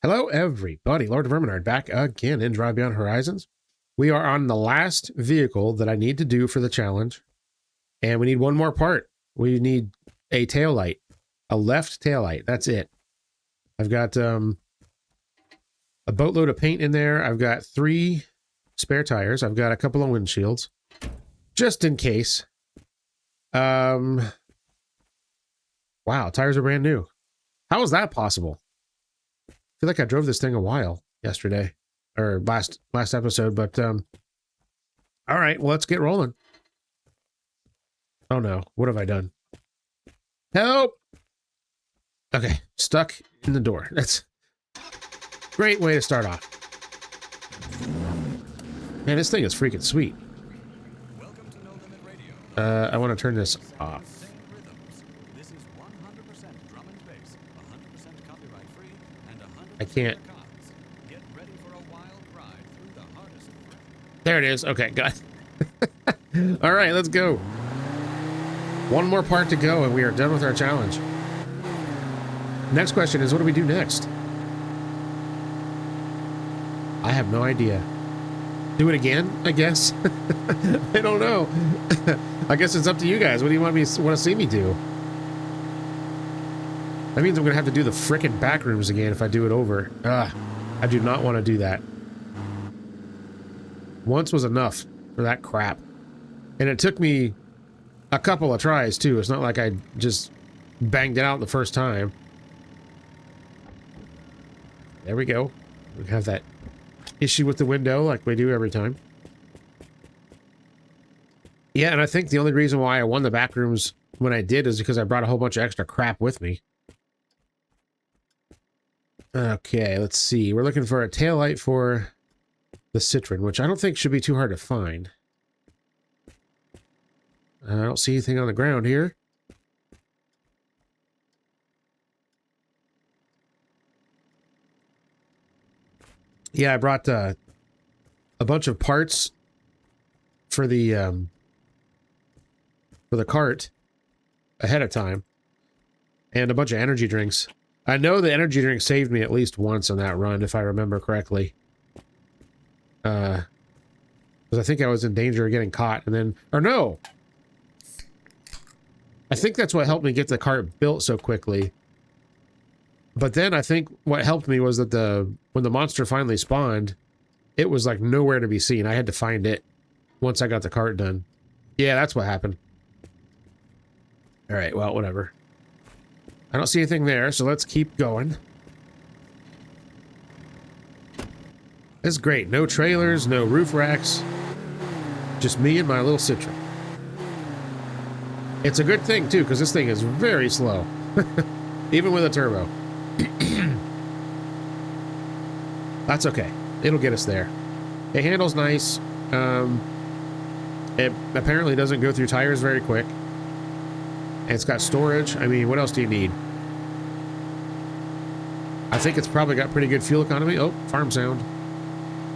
Hello, everybody. Lord of Verminard back again in Drive Beyond Horizons. We are on the last vehicle that I need to do for the challenge, and we need one more part. We need a tail light, a left tail light. That's it. I've got a boatload of paint in there. I've got 3 spare tires. I've got a couple of windshields, just in case. Wow, tires are brand new. How is that possible? I feel like I drove this thing a while yesterday, or last episode, but all right, well, let's get rolling. Oh no, what have I done? Help! Okay, stuck in the door. That's a great way to start off. Man, this thing is freaking sweet. I want to turn this off. I can't. There it is. Okay, got it. All right, let's go. One more part to go and we are done with our challenge. Next question is, what do we do next? I have no idea. Do it again, I guess? I don't know. I guess it's up to you guys. What do you want to see me do? That means I'm going to have to do the frickin' Backrooms again if I do it over. I do not want to do that. Once was enough for that crap. And it took me a couple of tries, too. It's not like I just banged it out the first time. There we go. We have that issue with the window like we do every time. Yeah, and I think the only reason why I won the Backrooms when I did is because I brought a whole bunch of extra crap with me. Okay, let's see. We're looking for a taillight for the Citroen, which I don't think should be too hard to find. I don't see anything on the ground here. Yeah, I brought a bunch of parts for the kart ahead of time, and a bunch of energy drinks. I know the energy drink saved me at least once on that run, if I remember correctly. Because I think I was in danger of getting caught, and then... Or no! I think that's what helped me get the cart built so quickly. But then I think what helped me was that when the monster finally spawned, it was like nowhere to be seen. I had to find it once I got the cart done. Yeah, that's what happened. Alright, well, whatever. I don't see anything there, so let's keep going. This is great. No trailers, no roof racks. Just me and my little Citroen. It's a good thing, too, because this thing is very slow. Even with a turbo. That's okay. It'll get us there. It handles nice. It apparently doesn't go through tires very quick. It's got storage. I mean, what else do you need? I think it's probably got pretty good fuel economy. Oh, farm sound.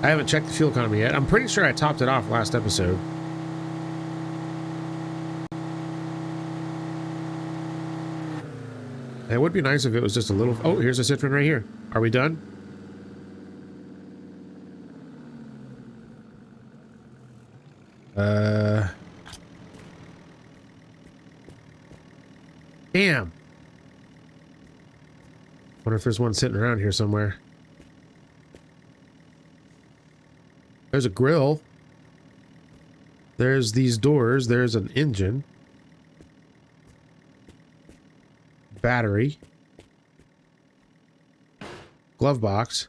I haven't checked the fuel economy yet. I'm pretty sure I topped it off last episode. It would be nice if it was just a little... Oh, here's a Citroen right here. Are we done? Damn. Wonder if there's one sitting around here somewhere. There's a grill. There's these doors. There's an engine. Battery. Glove box.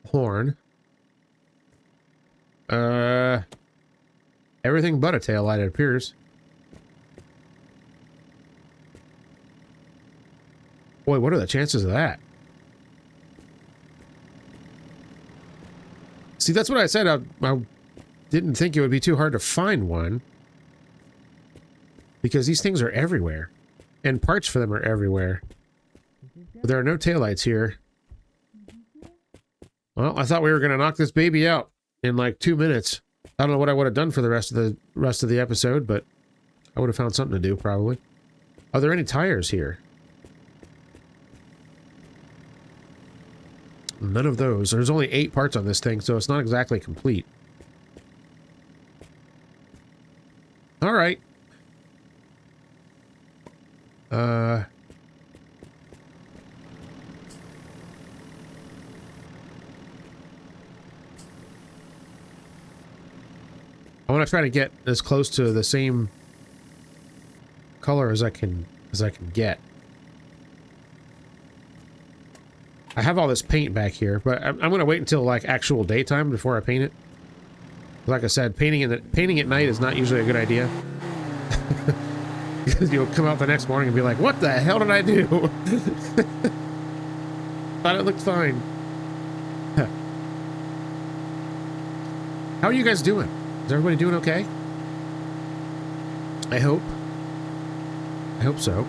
Horn. Everything but a tail light, it appears. Boy, what are the chances of that? See, that's what I said. I didn't think it would be too hard to find one. Because these things are everywhere. And parts for them are everywhere. But there are no taillights here. Well, I thought we were going to knock this baby out in like 2 minutes. I don't know what I would have done for the rest of the episode, but I would have found something to do, probably. Are there any tires here? None of those. There's only 8 parts on this thing, so it's not exactly complete. All right. I want to try to get as close to the same color as I can get. I have all this paint back here, but I'm going to wait until like actual daytime before I paint it. Like I said, painting at night is not usually a good idea. Because you'll come out the next morning and be like, what the hell did I do? Thought it looked fine. How are you guys doing? Is everybody doing okay? I hope so.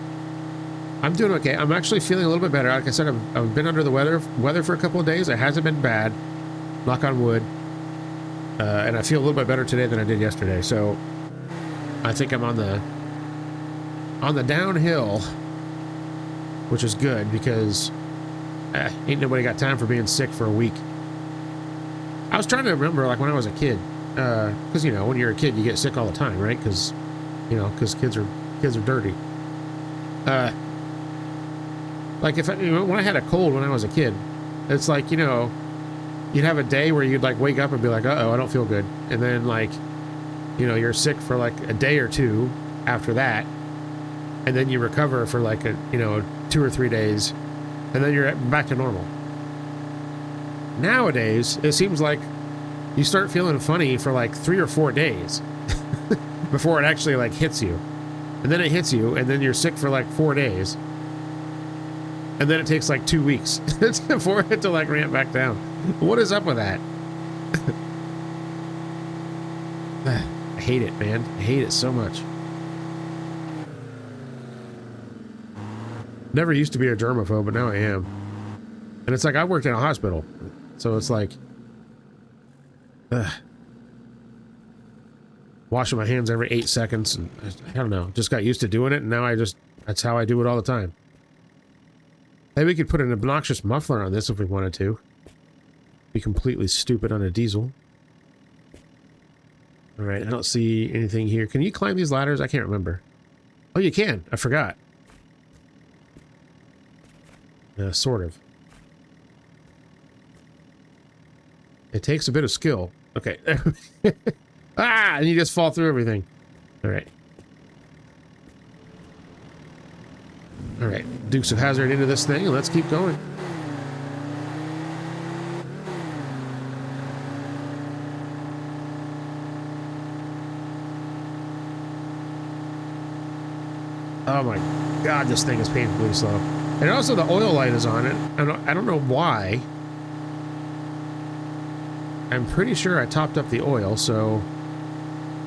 I'm doing okay. I'm actually feeling a little bit better. Like I said, I've been under the weather for a couple of days. It hasn't been bad. Knock on wood. And I feel a little bit better today than I did yesterday. So I think I'm on the downhill, which is good because ain't nobody got time for being sick for a week. I was trying to remember like when I was a kid, because you know when you're a kid you get sick all the time, right? Because kids are dirty. Like when I had a cold when I was a kid, it's like, you know, you'd have a day where you'd like wake up and be like, uh-oh, I don't feel good. And then like, you know, you're sick for like a day or two after that. And then you recover for like 2 or 3 days. And then you're back to normal. Nowadays, it seems like you start feeling funny for like 3 or 4 days before it actually like hits you. And then it hits you and then you're sick for like 4 days. And then it takes like 2 weeks for it to like ramp back down. What is up with that? I hate it, man. I hate it so much. Never used to be a germaphobe, but now I am. And it's like I worked in a hospital. So it's like... washing my hands every 8 seconds. And I don't know. Just got used to doing it. And now that's how I do it all the time. Maybe we could put an obnoxious muffler on this if we wanted to. Be completely stupid on a diesel. Alright, I don't see anything here. Can you climb these ladders? I can't remember. Oh, you can. I forgot. Sort of. It takes a bit of skill. Okay. Ah! And you just fall through everything. Alright. Alright. Dukes of Hazzard into this thing, and let's keep going. Oh my god, this thing is painfully slow. And also the oil light is on it. I don't know why. I'm pretty sure I topped up the oil, so...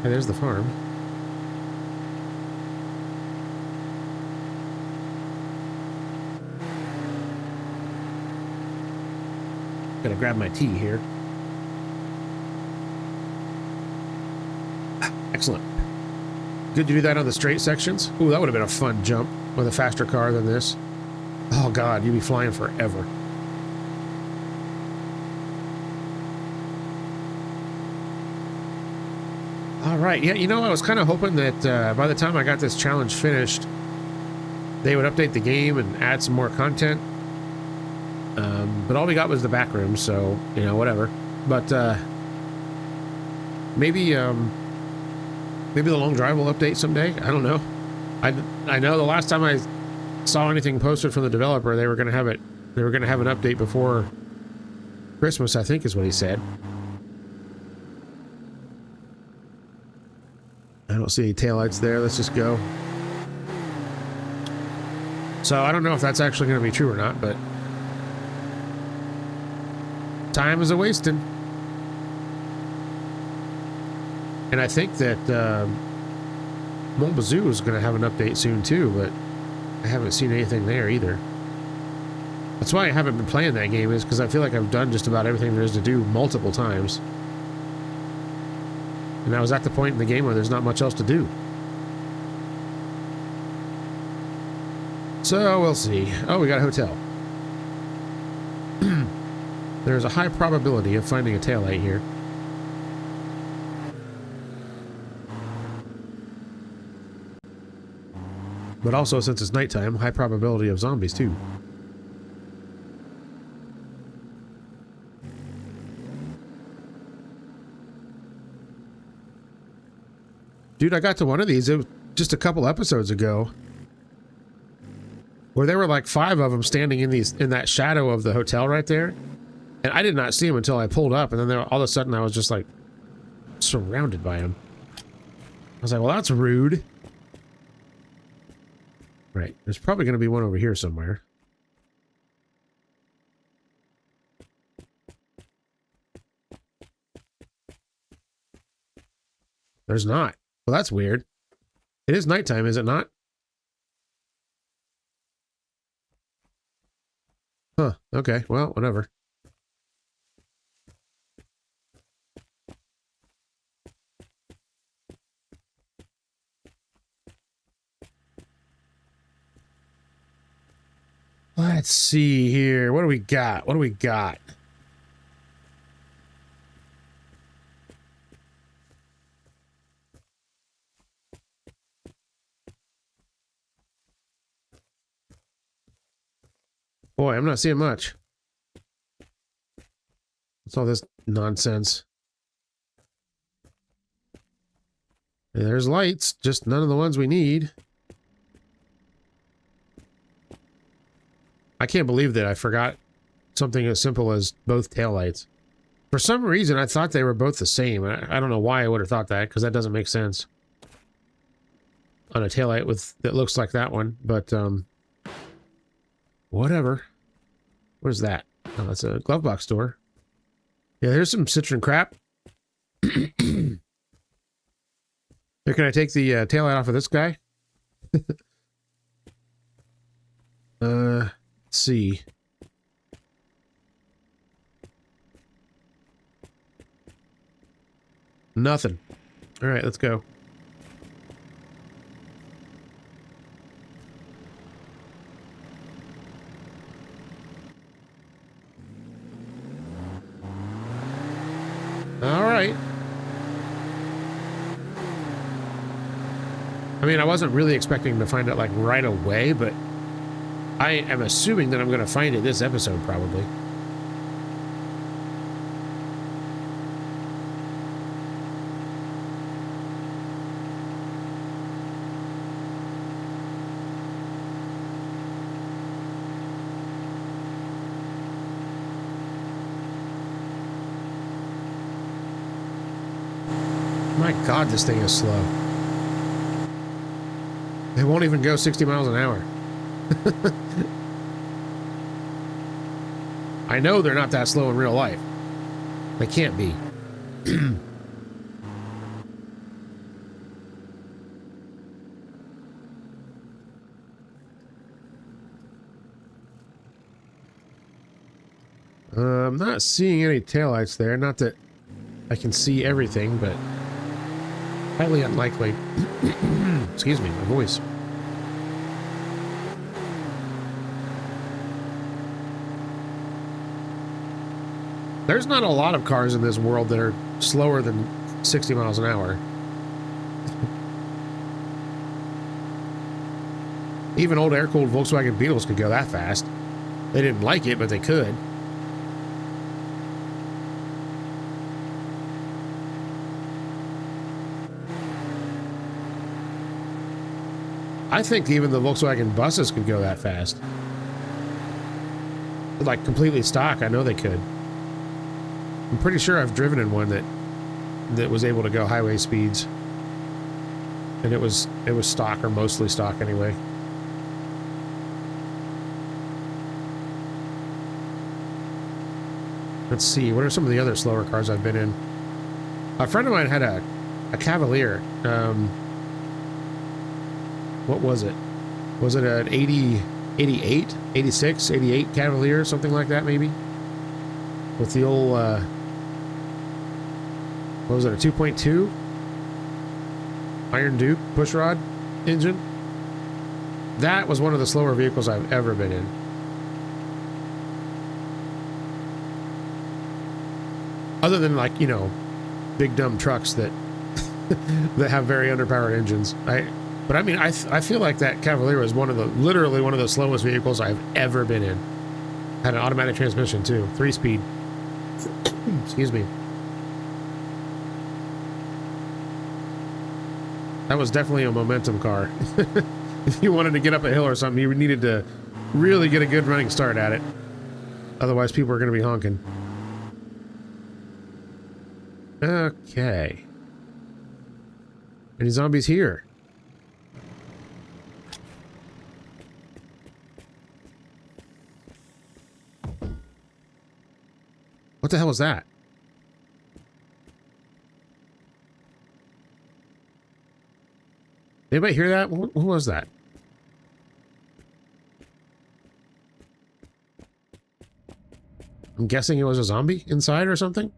Hey, there's the farm. Gotta grab my tea here. Excellent. Good to do that on the straight sections. Ooh, that would have been a fun jump with a faster car than this. Oh god, you'd be flying forever. Alright, yeah, you know, I was kind of hoping that by the time I got this challenge finished, they would update the game and add some more content. But all we got was the Backrooms, so, you know, whatever. But, maybe the long drive will update someday. I don't know. I know the last time I saw anything posted from the developer, they were going to have an update before Christmas, I think is what he said. I don't see any taillights there. Let's just go. So I don't know if that's actually going to be true or not, but time is a-wasting. And I think that Montbazoo is going to have an update soon too, but I haven't seen anything there either. That's why I haven't been playing that game, is because I feel like I've done just about everything there is to do multiple times. And I was at the point in the game where there's not much else to do. So we'll see. Oh, we got a hotel. There's a high probability of finding a taillight here. But also, since it's nighttime, high probability of zombies, too. Dude, I got to one of these just a couple episodes ago, where there were like 5 of them standing in that shadow of the hotel right there, and I did not see them until I pulled up, and then all of a sudden I was just like surrounded by them. I was like, well, that's rude. Right, there's probably going to be one over here somewhere. There's not. Well, that's weird. It is nighttime, is it not? Huh, okay, well, whatever. Let's see here. What do we got? What do we got? Boy, I'm not seeing much. What's all this nonsense? There's lights, just none of the ones we need. I can't believe that I forgot something as simple as both taillights. For some reason, I thought they were both the same. I don't know why I would have thought that, because that doesn't make sense on a taillight that looks like that one, but whatever. What is that? Oh, that's a glove box door. Yeah, there's some citron crap. Here, can I take the taillight off of this guy? Let's see. Nothing. All right, let's go. All right. I mean, I wasn't really expecting to find it like right away, but I am assuming that I'm going to find it this episode probably. My God, this thing is slow. It won't even go 60 miles an hour. I know they're not that slow in real life. They can't be. I'm not seeing any taillights there. Not that I can see everything, but highly unlikely. Excuse me, my voice. There's not a lot of cars in this world that are slower than 60 miles an hour. Even old air-cooled Volkswagen Beetles could go that fast. They didn't like it, but they could. I think even the Volkswagen buses could go that fast. Like completely stock, I know they could. I'm pretty sure I've driven in one that was able to go highway speeds. And it was stock, or mostly stock anyway. Let's see, what are some of the other slower cars I've been in? A friend of mine had a Cavalier. What was it? Was it an 88, 86, 88 Cavalier, something like that maybe? With the old, what was it, a 2.2? Iron Duke pushrod engine? That was one of the slower vehicles I've ever been in. Other than, like, you know, big dumb trucks that that have very underpowered engines. But I mean, I feel like that Cavalier was literally one of the slowest vehicles I've ever been in. Had an automatic transmission too, 3-speed. Excuse me. That was definitely a momentum car. If you wanted to get up a hill or something, you needed to really get a good running start at it. Otherwise, people are going to be honking. Okay. Any zombies here? What the hell was that? Anybody hear that? What was that? I'm guessing it was a zombie inside or something?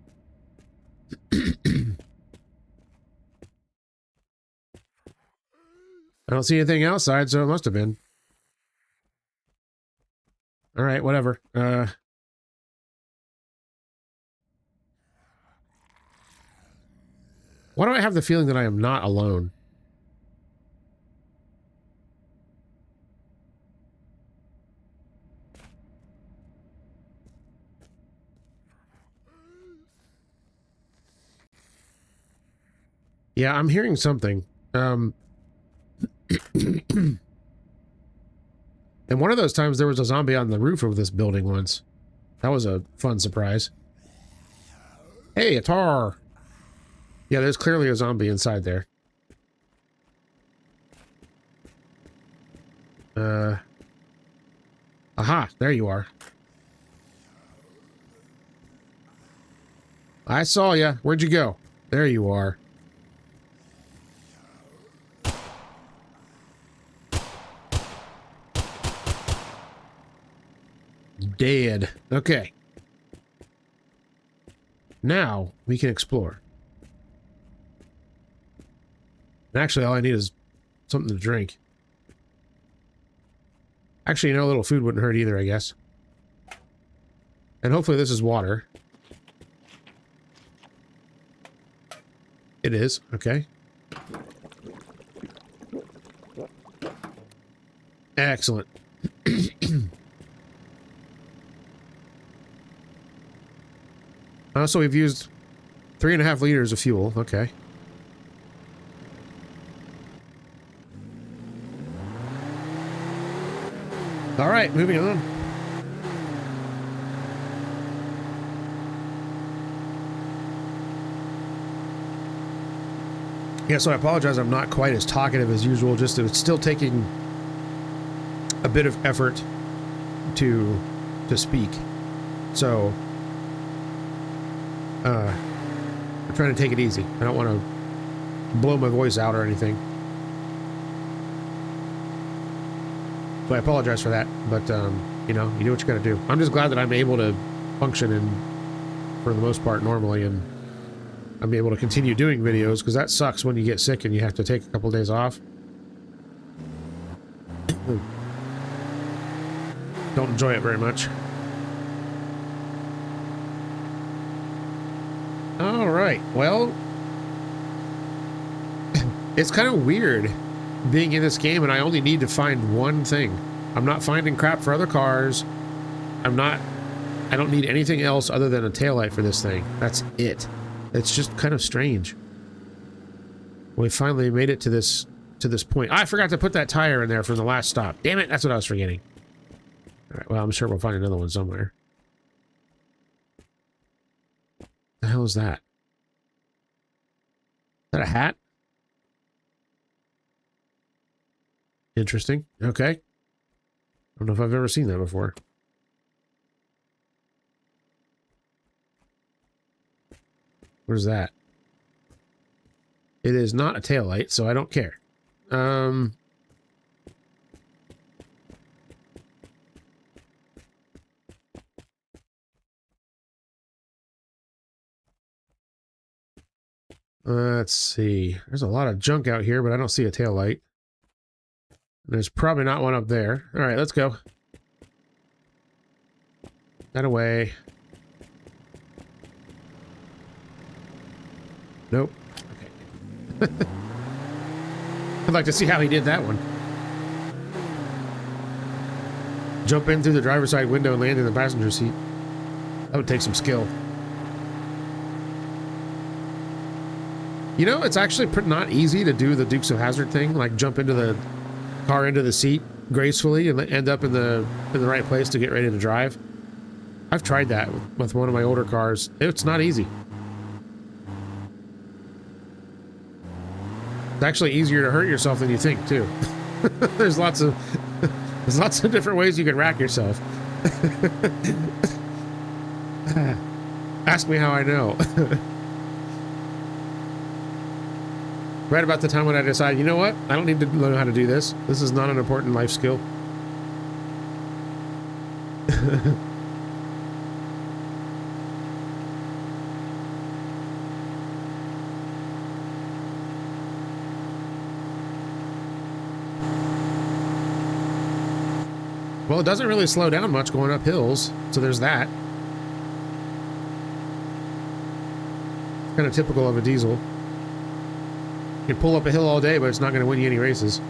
I don't see anything outside, so it must have been. All right, whatever. Why do I have the feeling that I am not alone? Yeah, I'm hearing something. And one of those times there was a zombie on the roof of this building once. That was a fun surprise. Hey, a tar! Yeah, there's clearly a zombie inside there. Aha, there you are. I saw ya. Where'd you go? There you are. Dead. Okay. Now we can explore. And actually, all I need is something to drink. Actually, you know, a little food wouldn't hurt either, I guess. And hopefully this is water. It is. Okay. Excellent. So we've used 3.5 liters of fuel. Okay. All right, moving on. Yeah, so I apologize. I'm not quite as talkative as usual. Just it's still taking a bit of effort to speak. So I'm trying to take it easy. I don't want to blow my voice out or anything. So I apologize for that, but you know, you do what you gotta do. I'm just glad that I'm able to function for the most part normally, and I'm able to continue doing videos, because that sucks when you get sick and you have to take a couple days off. Don't enjoy it very much. All right, well, it's kind of weird being in this game and I only need to find one thing. I'm not finding crap for other cars. I don't need anything else other than a taillight for this thing. That's it. It's just kind of strange. We finally made it to this point. I forgot to put that tire in there from the last stop. Damn it, that's what I was forgetting. All right, well, I'm sure we'll find another one somewhere. The hell is that? Is that a hat? Interesting. Okay. I don't know if I've ever seen that before. What is that? It is not a taillight, so I don't care. Let's see. There's a lot of junk out here, but I don't see a taillight. There's probably not one up there. All right, let's go. That away. Nope. Okay. I'd like to see how he did that one. Jump in through the driver's side window and land in the passenger seat. That would take some skill. You know, it's actually not easy to do the Dukes of Hazzard thing, like jump into the car into the seat gracefully and end up in the right place to get ready to drive. I've tried that with one of my older cars. It's not easy. It's actually easier to hurt yourself than you think, too. There's lots of different ways you can rack yourself. Ask me how I know. Right about the time when I decide, you know what? I don't need to learn how to do this. This is not an important life skill. Well, it doesn't really slow down much going up hills, so there's that. Kind of typical of a diesel. You can pull up a hill all day, but it's not going to win you any races.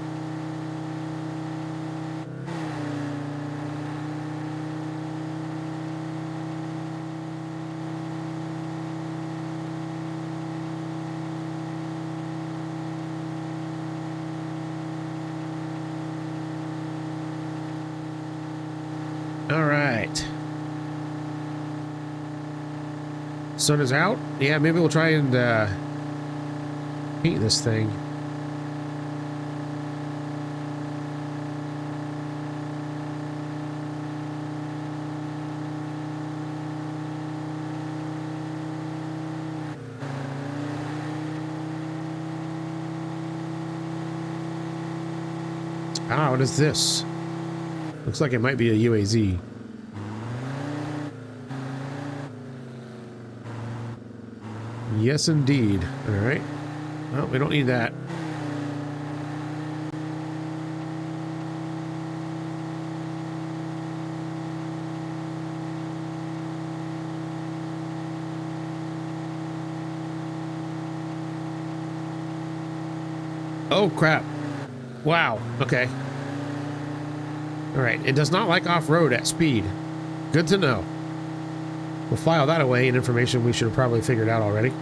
All right. Sun is out. Yeah, maybe we'll try and paint this thing. Ah, what is this? Looks like it might be a UAZ. Yes, indeed. All right. Well, we don't need that. Oh, crap. Wow. Okay. All right. It does not like off-road at speed. Good to know. We'll file that away in information we should have probably figured out already.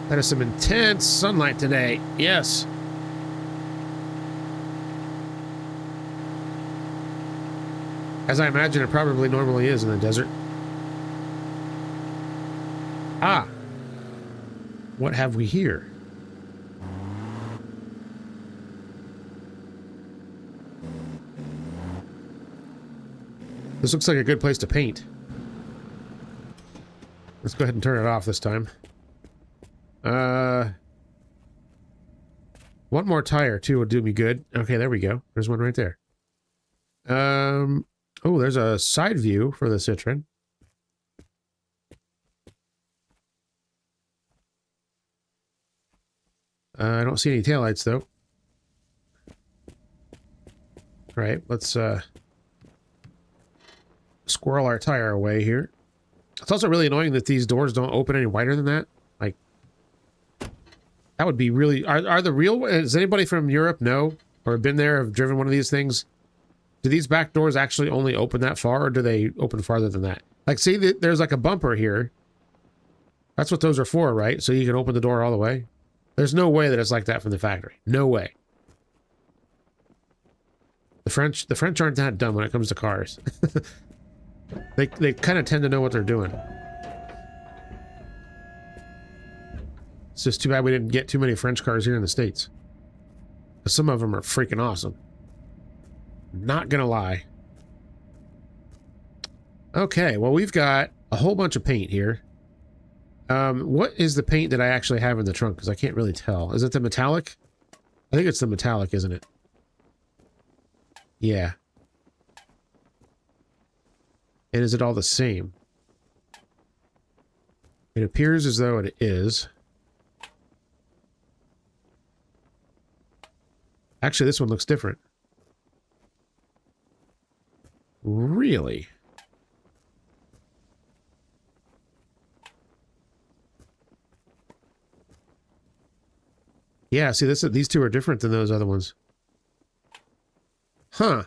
That is some intense sunlight today. Yes. As I imagine it probably normally is in the desert. Ah. What have we here? This looks like a good place to paint. Let's go ahead and turn it off this time. One more tire too would do me good. Okay, there we go. There's one right there. Oh, there's a side view for the Citroen. I don't see any taillights though. All right, let's squirrel our tire away here. It's also really annoying that these doors don't open any wider than that. Like, that would be really... Are the real... Does anybody from Europe know or have been there, have driven one of these things? Do these back doors actually only open that far, or do they open farther than that? Like, see, there's like a bumper here. That's what those are for, right? So you can open the door all the way. There's no way that it's like that from the factory. No way. The French aren't that dumb when it comes to cars. They kind of tend to know what they're doing. It's just too bad we didn't get too many French cars here in the States. Some of them are freaking awesome. Not gonna lie. Okay, well, we've got a whole bunch of paint here. What is the paint that I actually have in the trunk? Because I can't really tell. Is it the metallic? I think it's the metallic, isn't it? Yeah. And is it all the same? It appears as though it is. Actually, this one looks different. Really? Yeah, see, these two are different than those other ones. Huh.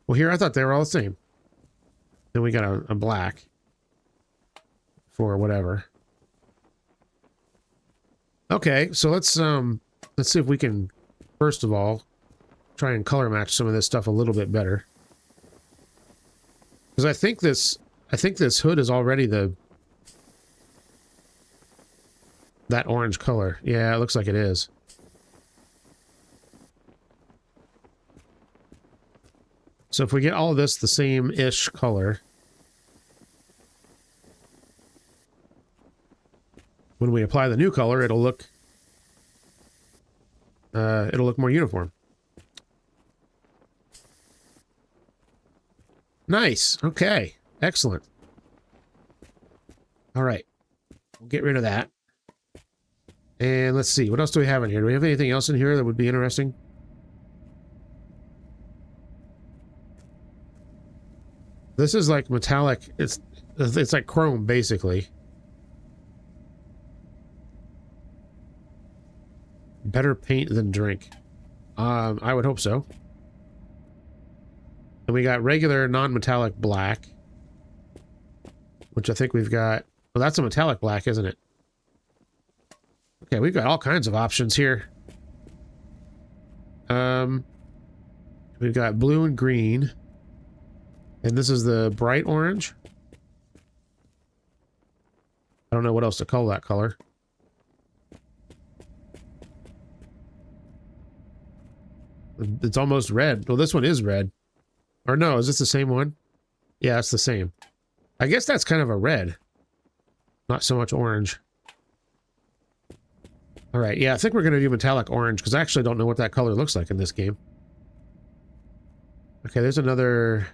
Well, here I thought they were all the same. Then we got a black for whatever. Okay, so let's see if we can first of all try and color match some of this stuff a little bit better. Because I think this hood is already that orange color. Yeah, it looks like it is. So if we get all of this the same-ish color, when we apply the new color, it'll look more uniform. Nice. Okay. Excellent. All right. We'll get rid of that. And let's see. What else do we have in here? Do we have anything else in here that would be interesting? This is like metallic. It's like chrome, basically. Better paint than drink. I would hope so. And we got regular non-metallic black, which I think we've got. Well, that's a metallic black, isn't it? Okay, we've got all kinds of options here. We've got blue and green. And this is the bright orange. I don't know what else to call that color. It's almost red. Well, this one is red. Or no, is this the same one? Yeah, it's the same. I guess that's kind of a red. Not so much orange. All right, yeah, I think we're going to do metallic orange because I actually don't know what that color looks like in this game. Okay, there's another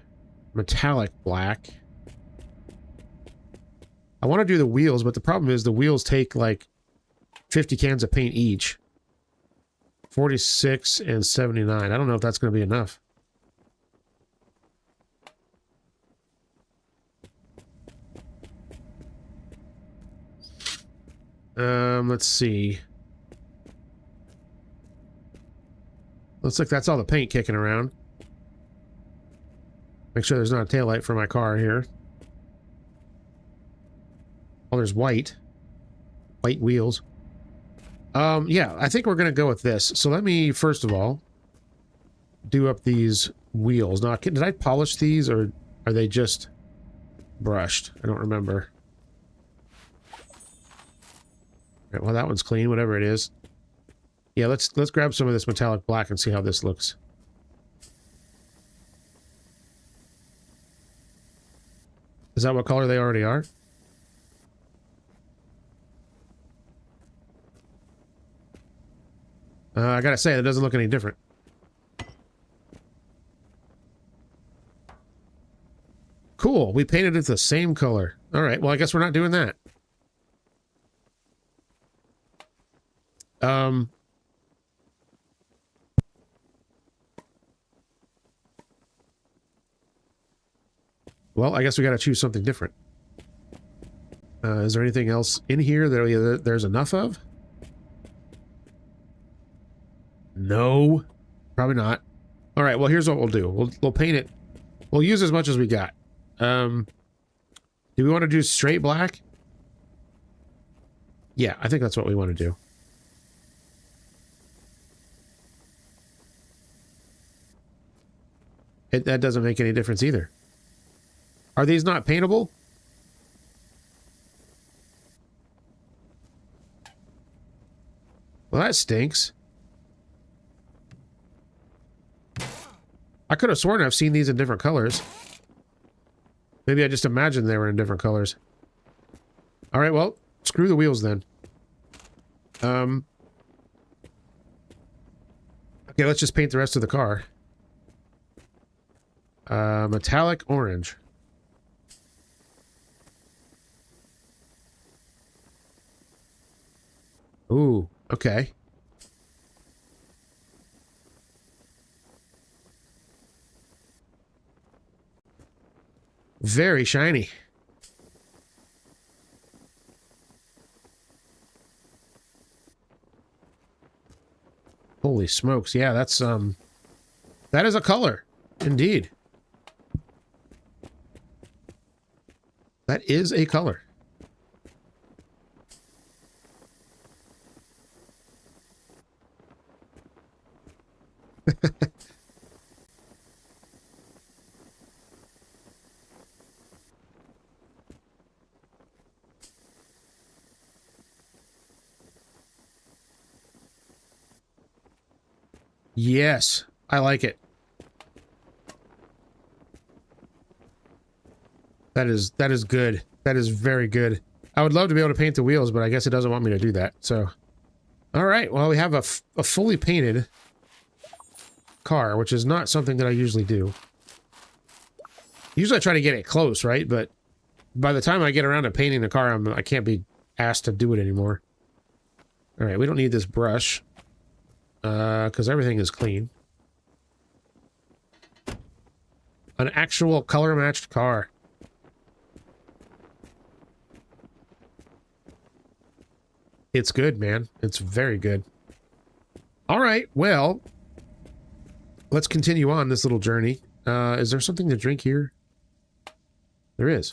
metallic black. I want to do the wheels, but the problem is the wheels take like 50 cans of paint each. 46 and 79. I don't know if that's going to be enough. Let's see. Looks like that's all the paint kicking around. Make sure there's not a taillight for my car here. Oh, there's white. White wheels. Yeah, I think we're going to go with this. So let me, first of all, do up these wheels. Now, did I polish these, or are they just brushed? I don't remember. Right, well, that one's clean, whatever it is. Yeah, let's grab some of this metallic black and see how this looks. Is that what color they already are? I gotta say, it doesn't look any different. Cool, we painted it the same color. All right, well, I guess we're not doing that. Well, I guess we gotta choose something different. Is there anything else in here that there's enough of? No, probably not. All right, well, here's what we'll do. We'll paint it. We'll use as much as we got. Do we want to do straight black? Yeah, I think that's what we want to do. That doesn't make any difference either. Are these not paintable? Well, that stinks. I could have sworn I've seen these in different colors. Maybe I just imagined they were in different colors. All right, well, screw the wheels then. Okay, let's just paint the rest of the car. Metallic orange. Ooh, okay. Very shiny. Holy smokes. Yeah, that's, that is a color. Indeed. That is a color. Yes, I like it. That is good. That is very good. I would love to be able to paint the wheels, but I guess it doesn't want me to do that. So, all right. Well, we have a fully painted car, which is not something that I usually do. Usually I try to get it close, right? But by the time I get around to painting the car, I can't be asked to do it anymore. All right, we don't need this brush because everything is clean. An actual color-matched car. It's good, man. It's very good. All right, well, let's continue on this little journey. Is there something to drink here? There is.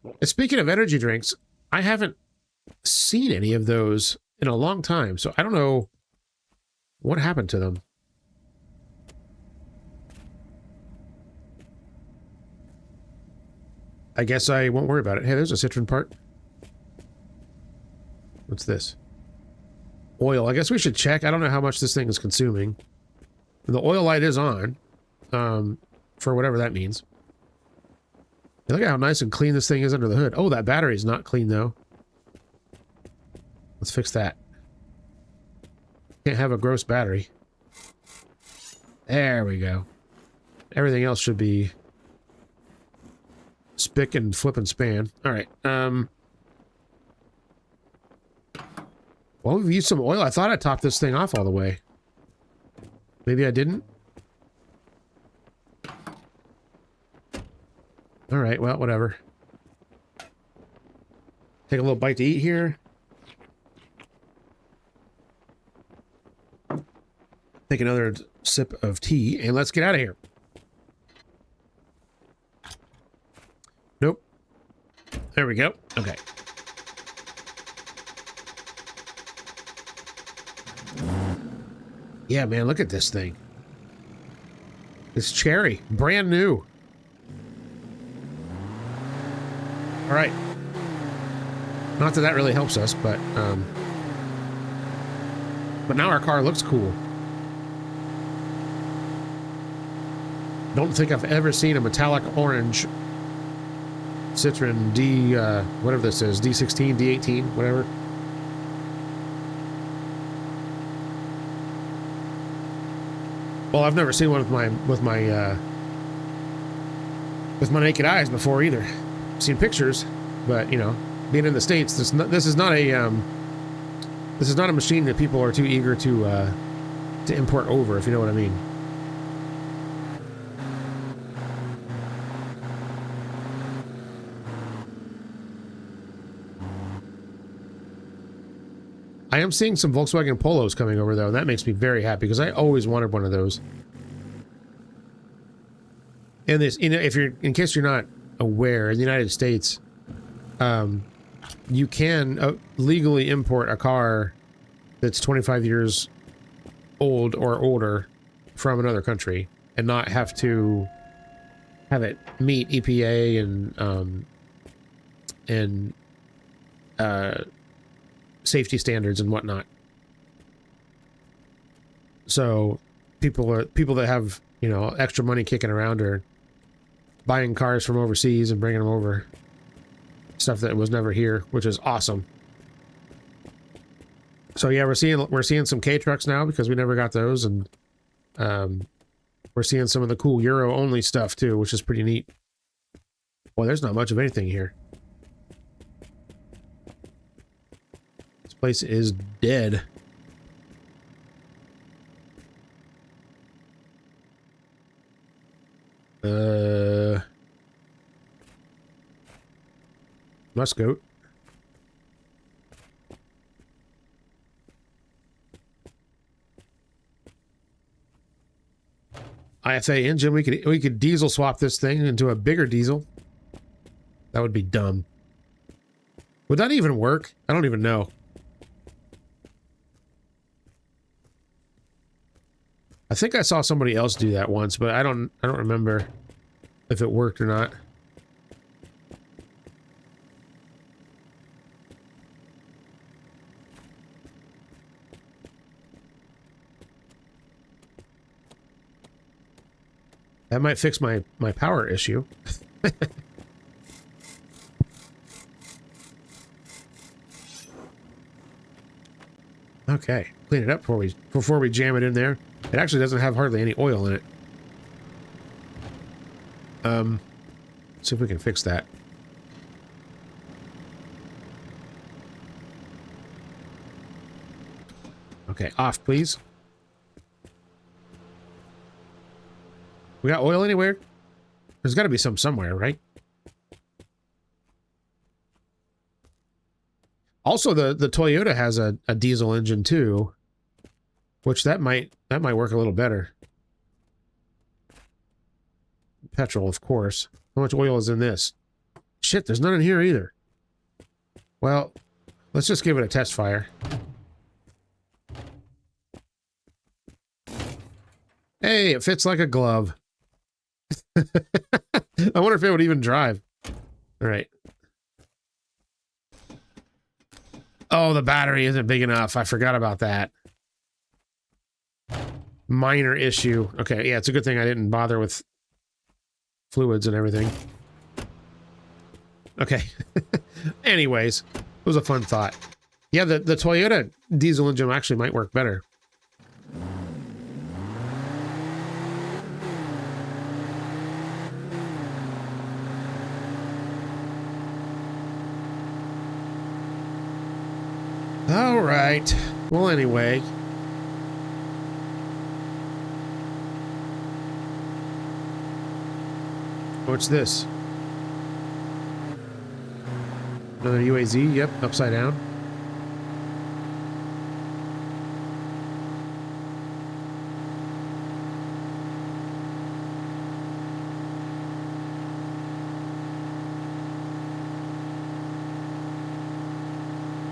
And speaking of energy drinks, I haven't seen any of those in a long time, so I don't know what happened to them. I guess I won't worry about it. Hey, there's a citron part. What's this? Oil. I guess we should check. I don't know how much this thing is consuming. The oil light is on, for whatever that means. Look at how nice and clean this thing is under the hood. Oh, that battery is not clean, though. Let's fix that. Can't have a gross battery. There we go. Everything else should be spick and flip and span. All right. Well, we've used some oil. I thought I topped this thing off all the way. Maybe I didn't. All right, well, whatever. Take a little bite to eat here. Take another sip of tea, and let's get out of here. Nope. There we go. Okay. Yeah, man, look at this thing. It's cherry. Brand new. All right. Not that that really helps us, but now our car looks cool. Don't think I've ever seen a metallic orange Citroen D, whatever this is, D16, D18, whatever. Well, I've never seen one with my naked eyes before either. I've seen pictures, but you know, being in the States, this is not a machine that people are too eager to import over, if you know what I mean. I am seeing some Volkswagen Polos coming over, though, and that makes me very happy, because I always wanted one of those. And this, you know, in case you're not aware, in the United States, you can legally import a car that's 25 years old or older from another country, and not have to have it meet EPA and safety standards and whatnot. So people that have, you know, extra money kicking around are buying cars from overseas and bringing them over, stuff that was never here, which is awesome. So yeah, we're seeing some K trucks now, because we never got those, and we're seeing some of the cool Euro only stuff too, which is pretty neat. Boy, there's not much of anything here. Place is dead. Muscoat. IFA engine. We could diesel swap this thing into a bigger diesel. That would be dumb. Would that even work? I don't even know. I think I saw somebody else do that once, but I don't remember if it worked or not. That might fix my power issue. Okay, clean it up before we jam it in there. It actually doesn't have hardly any oil in it. See if we can fix that. Okay, off, please. We got oil anywhere? There's got to be some somewhere, right? Also, the Toyota has a diesel engine too, which that might work a little better. Petrol, of course. How much oil is in this? Shit, there's none in here either. Well, let's just give it a test fire. Hey, it fits like a glove. I wonder if it would even drive. All right. Oh, the battery isn't big enough. I forgot about that. Minor issue. Okay, yeah, it's a good thing I didn't bother with fluids and everything. Okay. Anyways, it was a fun thought. Yeah, the Toyota diesel engine actually might work better. All right. Well, anyway. What's this? Another UAZ? Yep, upside down.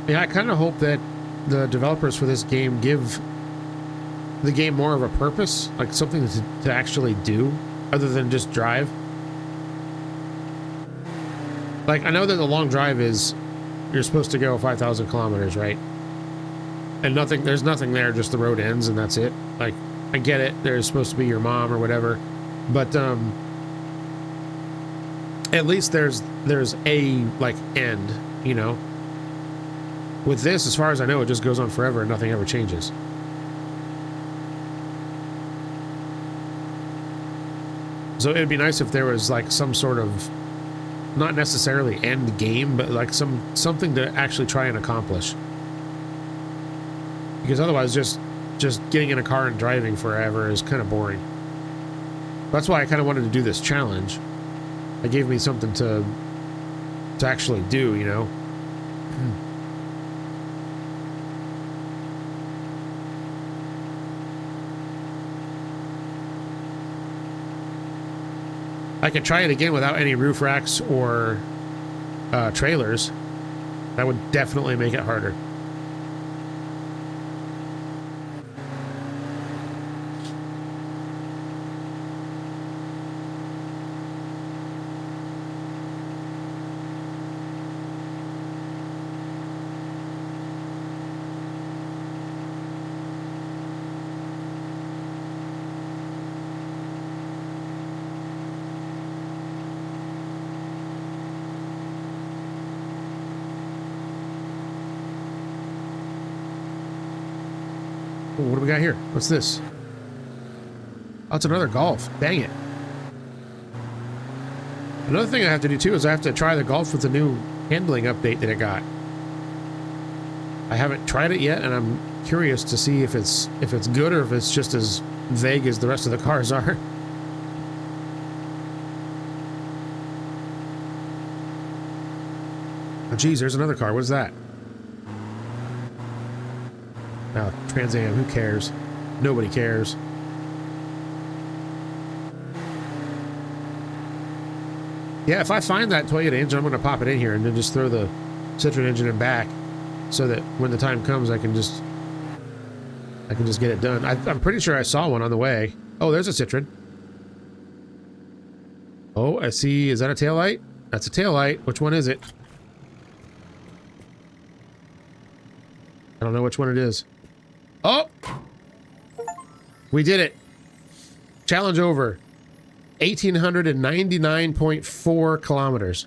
Yeah, I kind of hope that the developers for this game give the game more of a purpose, like something to actually do, other than just drive. Like, I know that the long drive is, you're supposed to go 5,000 kilometers, right? And there's nothing there, just the road ends and that's it. Like, I get it, there's supposed to be your mom or whatever, but, at least there's a, like, end, you know? With this, as far as I know, it just goes on forever and nothing ever changes. So it'd be nice if there was like some sort of, not necessarily end game, but like something to actually try and accomplish. Because otherwise just getting in a car and driving forever is kind of boring. That's why I kind of wanted to do this challenge. It gave me something to actually do, you know? I could try it again without any roof racks or trailers. That would definitely make it harder. What do we got here? What's this? Oh, it's another Golf. Dang it. Another thing I have to do too is I have to try the Golf with the new handling update that it got. I haven't tried it yet, and I'm curious to see if it's good or if it's just as vague as the rest of the cars are. geez, there's another car. What is that? Oh, Trans Am. Who cares? Nobody cares. Yeah, if I find that Toyota engine, I'm going to pop it in here and then just throw the Citroen engine in back so that when the time comes, I can just get it done. I'm pretty sure I saw one on the way. Oh, there's a Citroen. Oh, I see. Is that a taillight? That's a taillight. Which one is it? I don't know which one it is. Oh! We did it. Challenge over. 1,899.4 kilometers.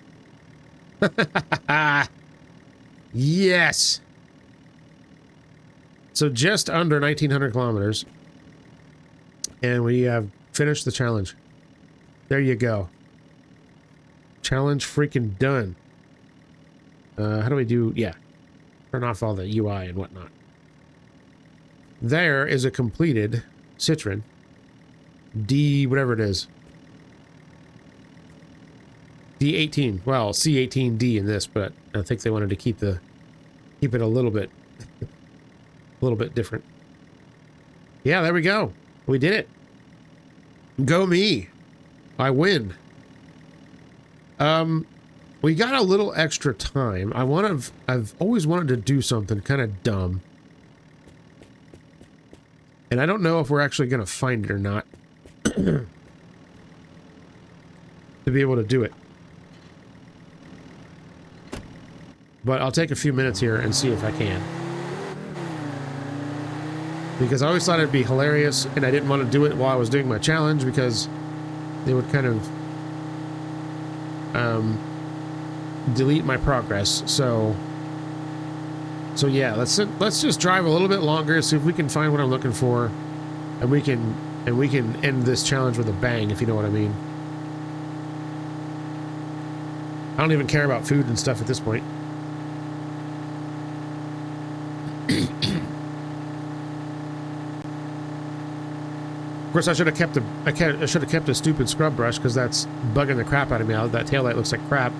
Yes! So just under 1,900 kilometers. And we have finished the challenge. There you go. Challenge freaking done. How do we do? Yeah. Turn off all the UI and whatnot. There is a completed Citroen D, whatever it is. D18. Well, C18D in this, but I think they wanted to keep it a little bit different. Yeah, there we go. We did it. Go me. I win. We got a little extra time. I've always wanted to do something kind of dumb. And I don't know if we're actually going to find it or not. To be able to do it. But I'll take a few minutes here and see if I can. Because I always thought it'd be hilarious, and I didn't want to do it while I was doing my challenge because they would kind of delete my progress. So yeah, let's just drive a little bit longer, see if we can find what I'm looking for, and we can end this challenge with a bang, if you know what I mean. I don't even care about food and stuff at this point. Of course, I should have kept a stupid scrub brush because that's bugging the crap out of me. That taillight looks like crap.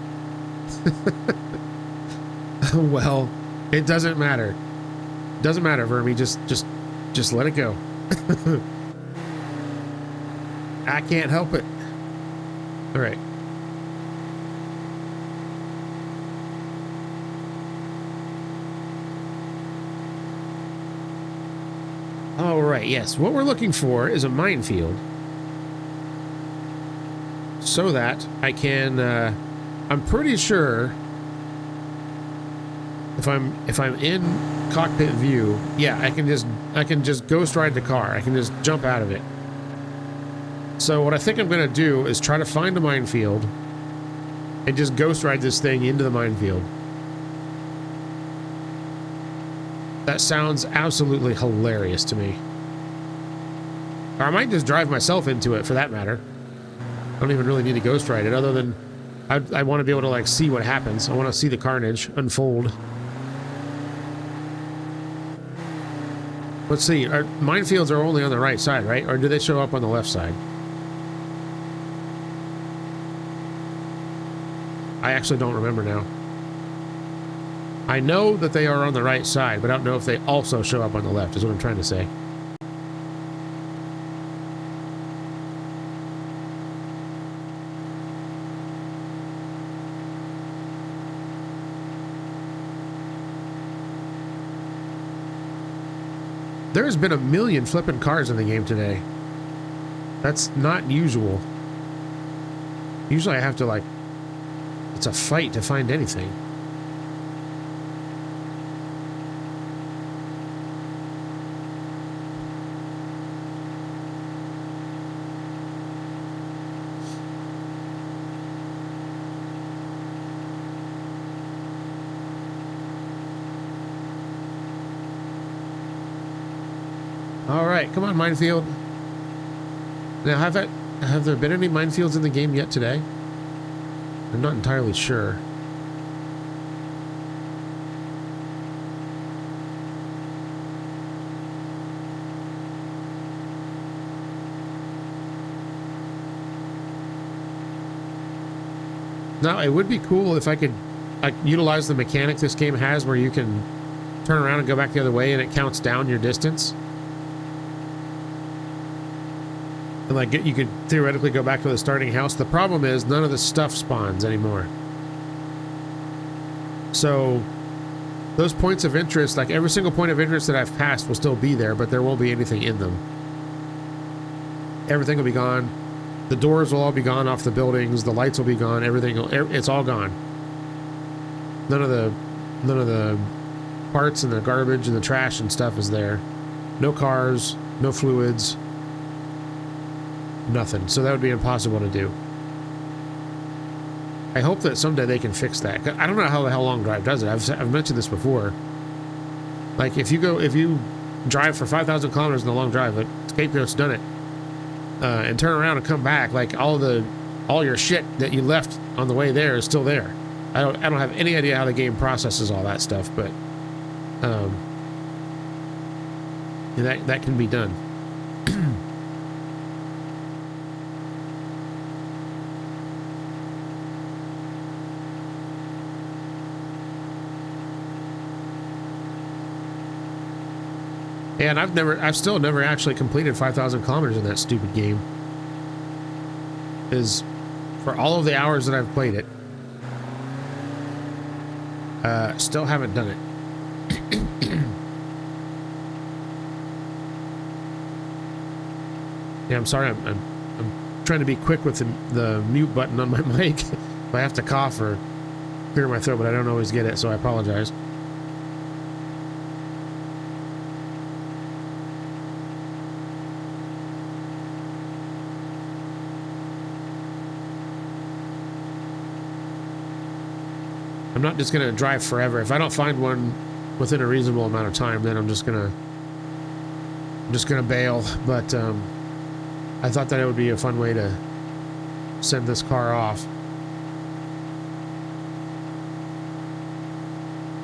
Well, it doesn't matter. Doesn't matter, Vermi. Just let it go. I can't help it. All right. All right, yes. What we're looking for is a minefield so that I can, I'm pretty sure if I'm in cockpit view, yeah, I can just ghost ride the car. I can just jump out of it. So what I think I'm going to do is try to find a minefield and just ghost ride this thing into the minefield. That sounds absolutely hilarious to me. Or I might just drive myself into it, for that matter. I don't even really need to ghost ride it, other than I want to be able to, like, see what happens. I want to see the carnage unfold. Let's see. Minefields are only on the right side, right? Or do they show up on the left side? I actually don't remember now. I know that they are on the right side, but I don't know if they also show up on the left, is what I'm trying to say. There's been a million flipping cars in the game today. That's not usual. Usually I have to, like, it's a fight to find anything. All right, come on, minefield. Now, have there been any minefields in the game yet today? I'm not entirely sure. Now, it would be cool if I could like utilize the mechanic this game has where you can turn around and go back the other way and it counts down your distance. And like you could theoretically go back to the starting house. The problem is none of the stuff spawns anymore. So those points of interest, like every single point of interest that I've passed will still be there, but there won't be anything in them. Everything will be gone. The doors will all be gone off the buildings. The lights will be gone. Everything, it's all gone. None of the parts and the garbage and the trash and stuff is there. No cars, no fluids, nothing. So that would be impossible to do. I hope that someday they can fix that. I don't know how the hell Long Drive does it. I've mentioned this before. Like if you drive for 5,000 kilometers in the Long Drive, like Scapegoat's done it, and turn around and come back, like all your shit that you left on the way there is still there. I don't have any idea how the game processes all that stuff, but that can be done. And I've still never actually completed 5,000 kilometers in that stupid game. Is for all of the hours that I've played it, still haven't done it. Yeah, I'm sorry. I'm trying to be quick with the mute button on my mic. If I have to cough or clear my throat, but I don't always get it, so I apologize. I'm not just gonna drive forever. If I don't find one within a reasonable amount of time, then I'm just gonna bail. But I thought that it would be a fun way to send this car off.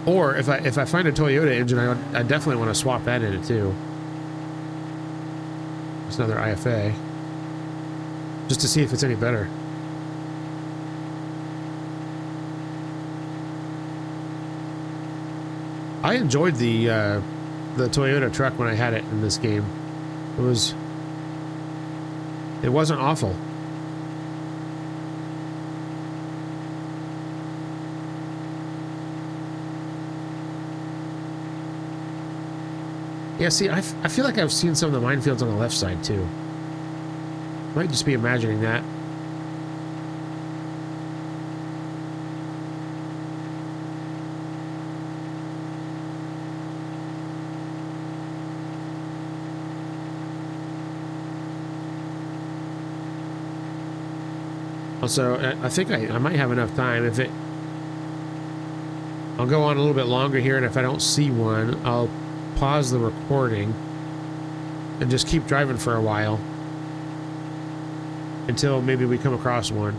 Or if I find a Toyota engine, I definitely want to swap that in it too. It's another IFA, just to see if it's any better. I enjoyed the Toyota truck when I had it in this game. It wasn't awful. Yeah, see, I feel like I've seen some of the minefields on the left side too. Might just be imagining that. Also, I think I might have enough time. I'll go on a little bit longer here, and if I don't see one, I'll pause the recording and just keep driving for a while until maybe we come across one.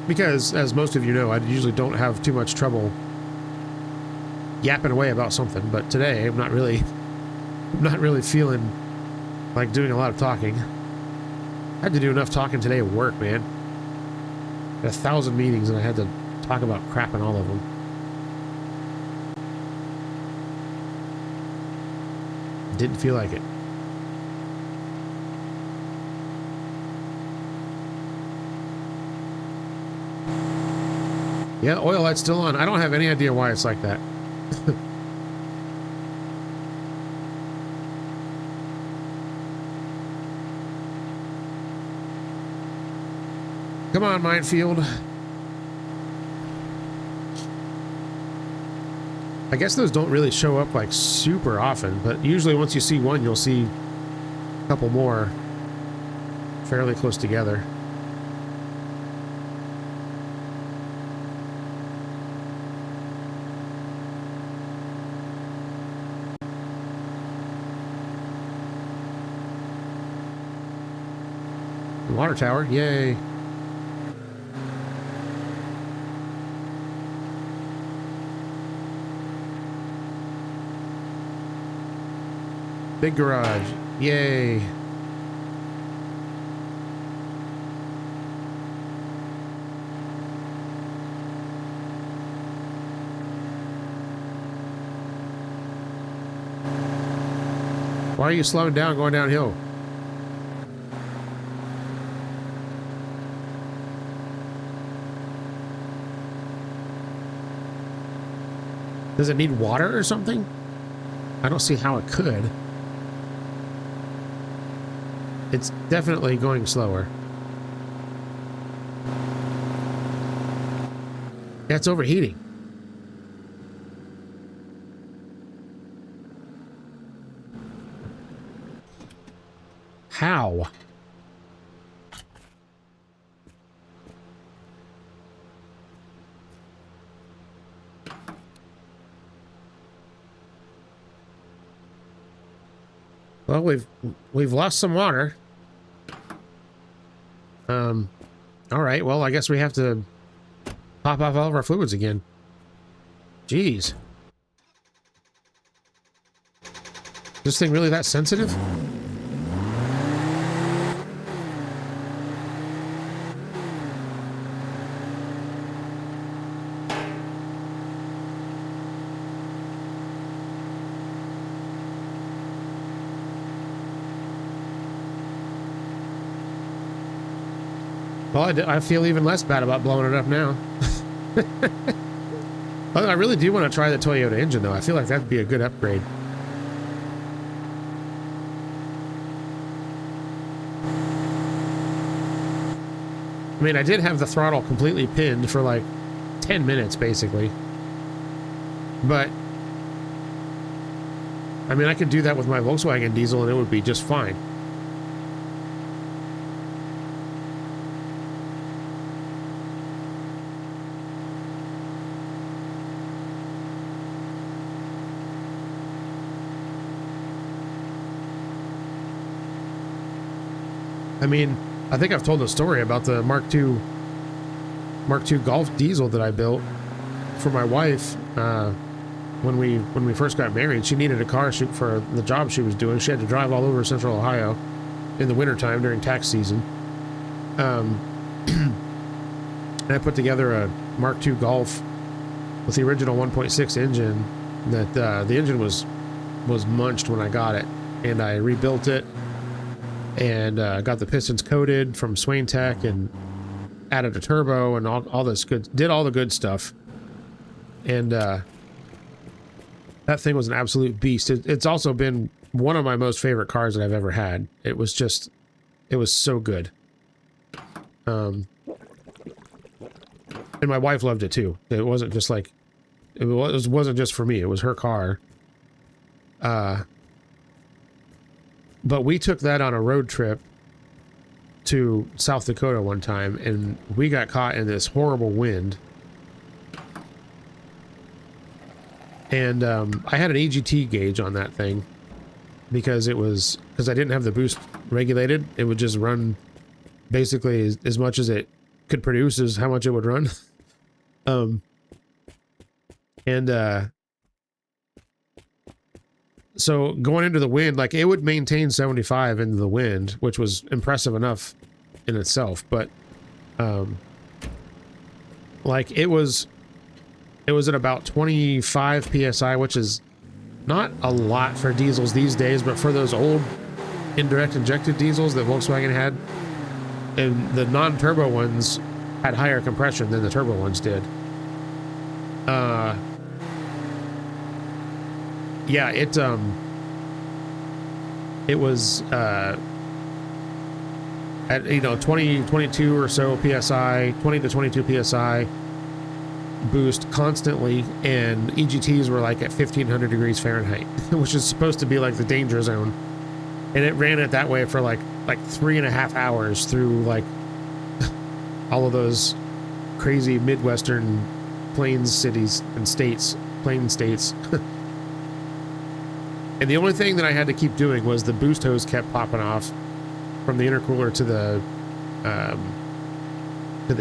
Because, as most of you know, I usually don't have too much trouble yapping away about something, but today I'm not really feeling like doing a lot of talking. I had to do enough talking today at work, man. I had 1,000 meetings and I had to talk about crap in all of them. Didn't feel like it. Yeah, oil light's still on. I don't have any idea why it's like that. Come on, minefield. I guess those don't really show up like super often, but usually once you see one, you'll see a couple more fairly close together. Water tower, yay. Big garage, yay. Why are you slowing down going downhill? Does it need water or something? I don't see how it could. It's definitely going slower. Yeah, it's overheating. How? Well, we've lost some water. All right. Well, I guess we have to pop off all of our fluids again. Jeez. This thing really that sensitive? Well, I feel even less bad about blowing it up now. I really do want to try the Toyota engine, though. I feel like that'd be a good upgrade. I mean, I did have the throttle completely pinned for like 10 minutes, basically. But, I mean, I could do that with my Volkswagen diesel and it would be just fine. I mean, I think I've told a story about the Mark II Golf diesel that I built for my wife when we first got married. She needed a car for the job she was doing. She had to drive all over Central Ohio in the wintertime during tax season. And I put together a Mark II Golf with the original 1.6 engine that the engine was munched when I got it, and I rebuilt it and got the pistons coated from Swain Tech and added a turbo and all this good, did all the good stuff. And that thing was an absolute beast. It's also been one of my most favorite cars that I've ever had. It was so good. And my wife loved it too. It wasn't just like, it wasn't just for me. It was her car. But we took that on a road trip to South Dakota one time, and we got caught in this horrible wind. And I had an EGT gauge on that thing because I didn't have the boost regulated. It would just run basically as much as it could produce is how much it would run. So going into the wind, like it would maintain 75 into the wind, which was impressive enough in itself. But, like it was at about 25 PSI, which is not a lot for diesels these days, but for those old indirect injected diesels that Volkswagen had, and the non-turbo ones had higher compression than the turbo ones did. Yeah, it was at 20, 22 or so PSI, 20 to 22 PSI boost constantly, and EGTs were like at 1500 degrees Fahrenheit, which is supposed to be like the danger zone. And it ran it that way for like 3.5 hours through like all of those crazy Midwestern plains cities and states, plain states. And the only thing that I had to keep doing was the boost hose kept popping off from the intercooler to the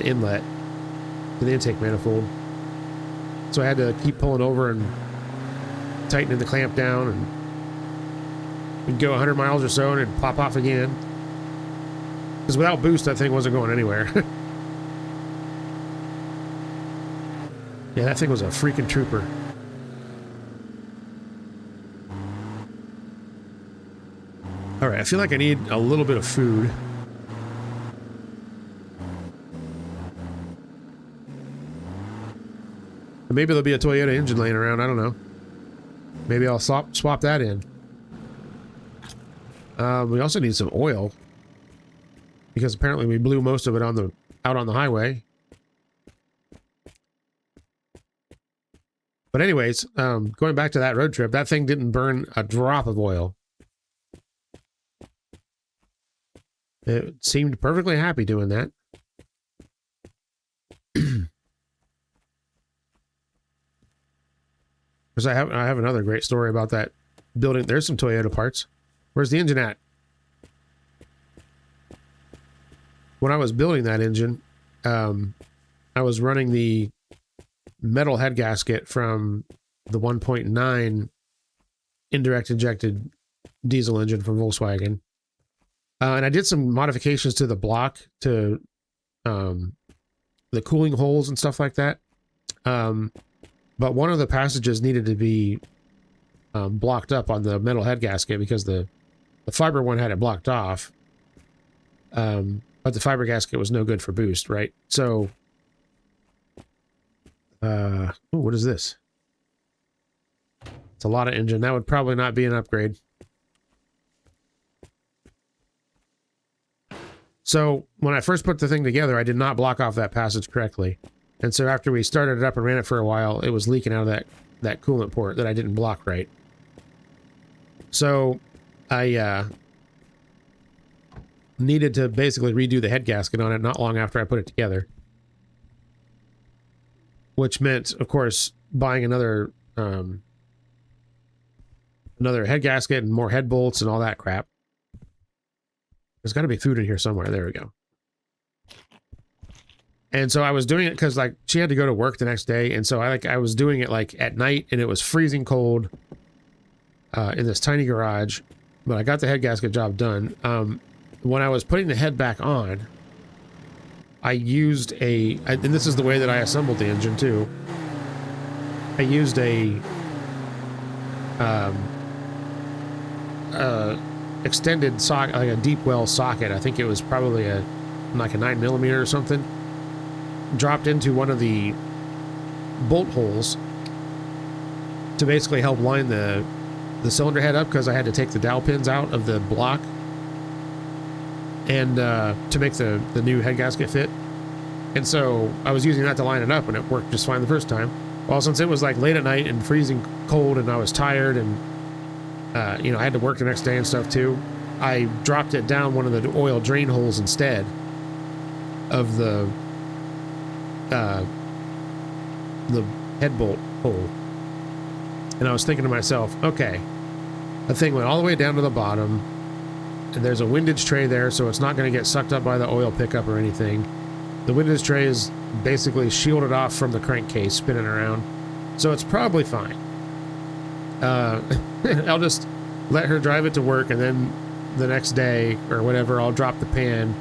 inlet, to the intake manifold. So I had to keep pulling over and tightening the clamp down, and we'd go 100 miles or so and it'd pop off again. Because without boost, that thing wasn't going anywhere. Yeah, that thing was a freaking trooper. right, I feel like I need a little bit of food. Maybe there'll be a Toyota engine laying around, I don't know. Maybe I'll swap that in. We also need some oil. Because apparently we blew most of it out on the highway. But anyways, going back to that road trip, that thing didn't burn a drop of oil. It seemed perfectly happy doing that. Because I have another great story about that building. There's some Toyota parts. Where's the engine at? When I was building that engine, I was running the metal head gasket from the 1.9 indirect injected diesel engine from Volkswagen. And I did some modifications to the block to the cooling holes and stuff like that. But one of the passages needed to be blocked up on the metal head gasket because the fiber one had it blocked off. But the fiber gasket was no good for boost, right? So, ooh, what is this? It's a lot of engine. That would probably not be an upgrade. So, when I first put the thing together, I did not block off that passage correctly. And so after we started it up and ran it for a while, it was leaking out of that coolant port that I didn't block right. So, I needed to basically redo the head gasket on it not long after I put it together. Which meant, of course, buying another head gasket and more head bolts and all that crap. There's got to be food in here somewhere. There we go. And so I was doing it because, like, she had to go to work the next day, and so I was doing it like at night, and it was freezing cold in this tiny garage. But I got the head gasket job done. When I was putting the head back on, I used and this is the way that I assembled the engine too. I used a extended socket, like a deep well socket. I think it was probably like a 9mm or something. Dropped into one of the bolt holes to basically help line the cylinder head up, because I had to take the dowel pins out of the block and to make the new head gasket fit. And so I was using that to line it up, and it worked just fine the first time. Well, since it was like late at night and freezing cold and I was tired and you know, I had to work the next day and stuff too, I dropped it down one of the oil drain holes instead of the head bolt hole. And I was thinking to myself, okay, the thing went all the way down to the bottom, and there's a windage tray there, so it's not going to get sucked up by the oil pickup or anything. The windage tray is basically shielded off from the crankcase spinning around, so it's probably fine. I'll just let her drive it to work, and then the next day or whatever, I'll drop the pan,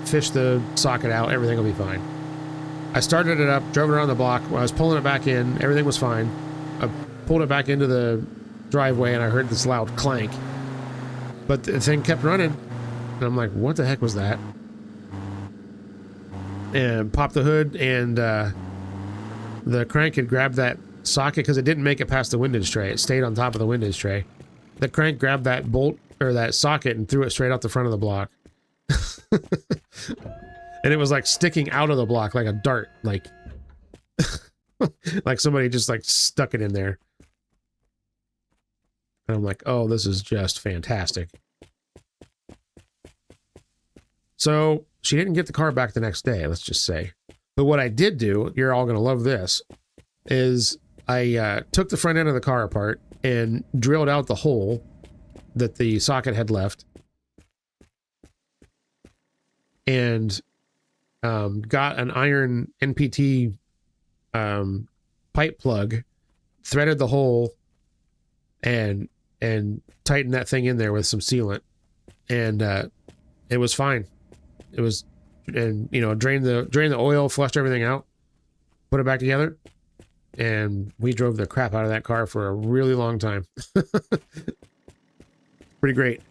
fish the socket out, everything will be fine. I started it up, drove it around the block. When I was pulling it back in, everything was fine. I pulled it back into the driveway, and I heard this loud clank. But the thing kept running, and I'm like, what the heck was that? And popped the hood, and the crank had grabbed that socket, because it didn't make it past the windage tray. It stayed on top of the windage tray. The crank grabbed that bolt, or that socket, and threw it straight out the front of the block. And it was like sticking out of the block like a dart, like like somebody just like stuck it in there. And I'm like, oh, this is just fantastic. So she didn't get the car back the next day, let's just say. But what I did do, you're all going to love this, is I took the front end of the car apart and drilled out the hole that the socket had left. And got an iron NPT pipe plug, threaded the hole, and tightened that thing in there with some sealant, and it was fine. It was, and you know, drained the oil, flushed everything out, put it back together, and we drove the crap out of that car for a really long time. Pretty great.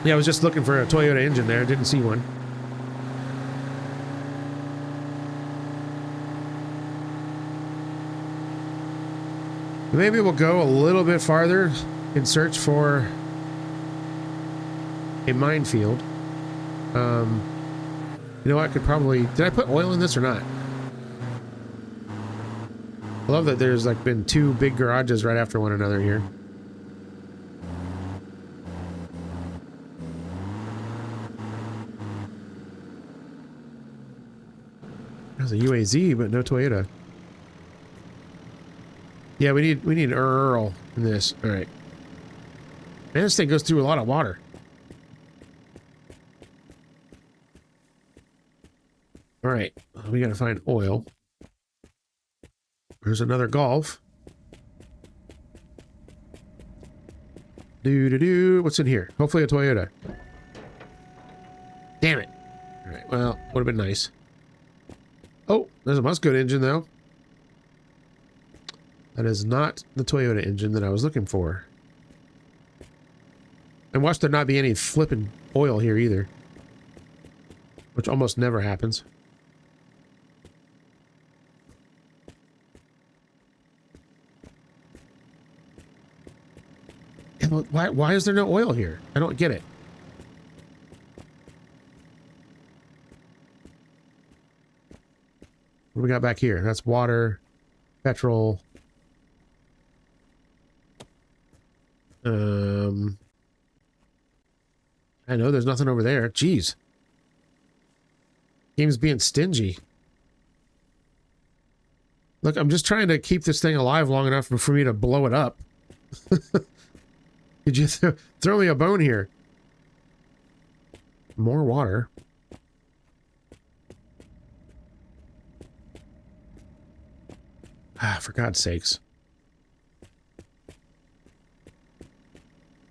Yeah, I was just looking for a Toyota engine there. Didn't see one. Maybe we'll go a little bit farther and search for a minefield. You know what? I could probably... Did I put oil in this or not? I love that there's like been two big garages right after one another here. There's a UAZ, but no Toyota. Yeah, we need Earl in this. All right. Man, this thing goes through a lot of water. All right, we gotta find oil. There's another Golf. What's in here? Hopefully a Toyota. Damn it. All right, well, would have been nice. Oh, there's a Musco engine though. That is not the Toyota engine that I was looking for. And watch there not be any flipping oil here either. Which almost never happens. Yeah, but why is there no oil here? I don't get it. What do we got back here? That's water, petrol. I know there's nothing over there. Jeez. Game's being stingy. Look, I'm just trying to keep this thing alive long enough for me to blow it up. Could you throw me a bone here? More water. Ah, for God's sakes.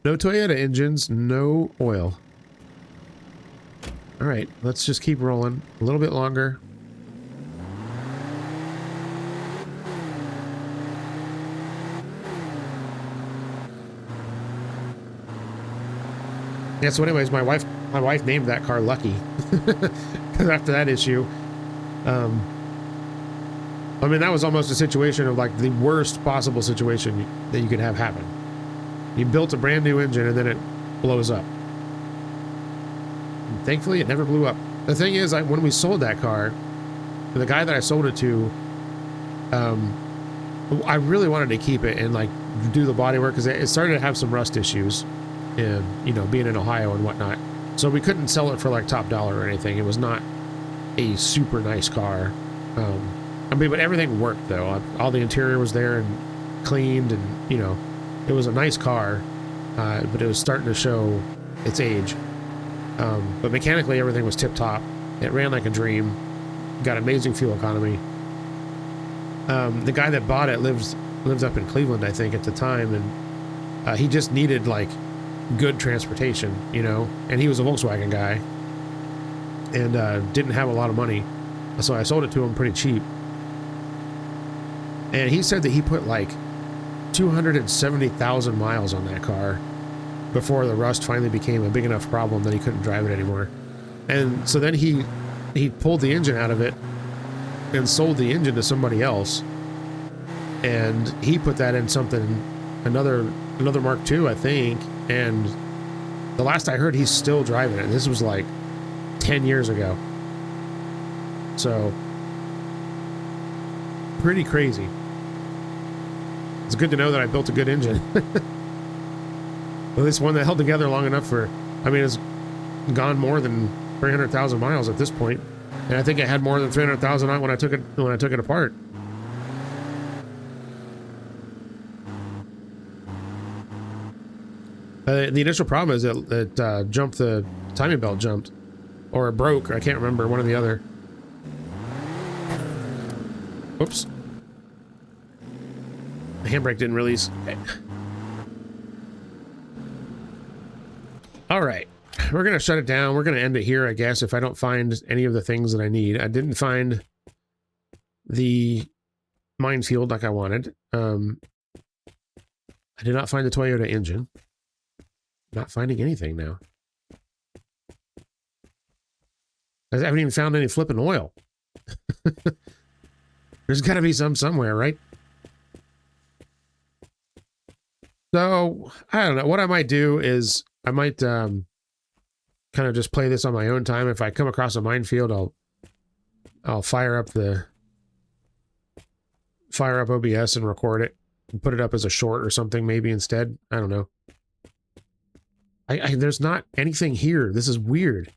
No Toyota engines, no oil. All right, let's just keep rolling a little bit longer. Yeah, so anyways, my wife named that car Lucky. After that issue. I mean, that was almost a situation of like the worst possible situation that you could have happen. You built a brand new engine and then it blows up. And thankfully, it never blew up. The thing is, when we sold that car, the guy that I sold it to, I really wanted to keep it and like do the bodywork because it started to have some rust issues, and you know, being in Ohio and whatnot. So we couldn't sell it for like top dollar or anything. It was not a super nice car. I mean, but everything worked though. All the interior was there and cleaned, and you know, it was a nice car, but it was starting to show its age. But mechanically, everything was tip top. It ran like a dream. Got amazing fuel economy. The guy that bought it lives up in Cleveland, I think, at the time, and he just needed like good transportation, you know. And he was a Volkswagen guy, and didn't have a lot of money, so I sold it to him pretty cheap. And he said that he put like 270,000 miles on that car before the rust finally became a big enough problem that he couldn't drive it anymore. And so then he pulled the engine out of it and sold the engine to somebody else, and he put that in something, another Mark II, I think. And the last I heard, he's still driving it. This was like 10 years ago. So pretty crazy. It's good to know that I built a good engine. At least one that held together long enough for, I mean, it's gone more than 300,000 miles at this point. And I think it had more than 300,000 on when I took it apart. The initial problem is that it jumped, the timing belt jumped, or it broke. I can't remember, one or the other. Oops. The handbrake didn't release. Okay. All right, we're gonna shut it down. We're gonna end it here, I guess, if I don't find any of the things that I need. I didn't find the minefield like I wanted. I did not find the Toyota engine. Not finding anything now. I haven't even found any flipping oil. There's got to be some somewhere, right? So, I don't know. What I might do is I might kind of just play this on my own time. If I come across a minefield, I'll fire up OBS and record it and put it up as a short or something maybe instead. I don't know. There's not anything here. This is weird.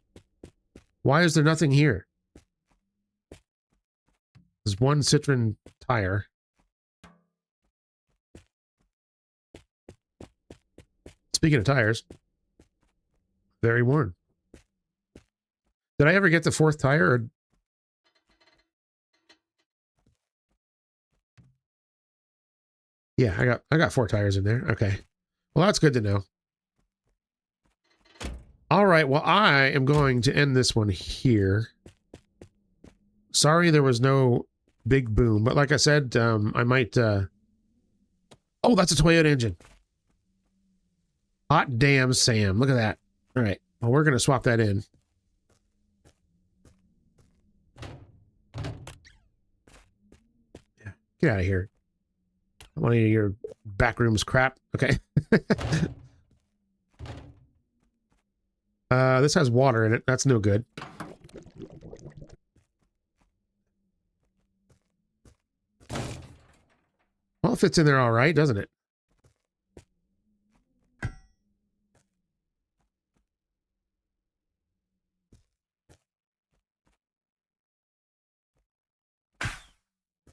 Why is there nothing here? There's one Citroen tire. Speaking of tires, very worn. Did I ever get the fourth tire? Or... Yeah, I got 4 tires in there. Okay. Well, that's good to know. All right, well, I am going to end this one here. Sorry there was no big boom, but like I said, I might... Oh, that's a Toyota engine. Hot damn Sam. Look at that. All right, well, we're going to swap that in. Yeah, get out of here. I want any of your backrooms crap. Okay. This has water in it. That's no good. Well, it fits in there all right, doesn't it?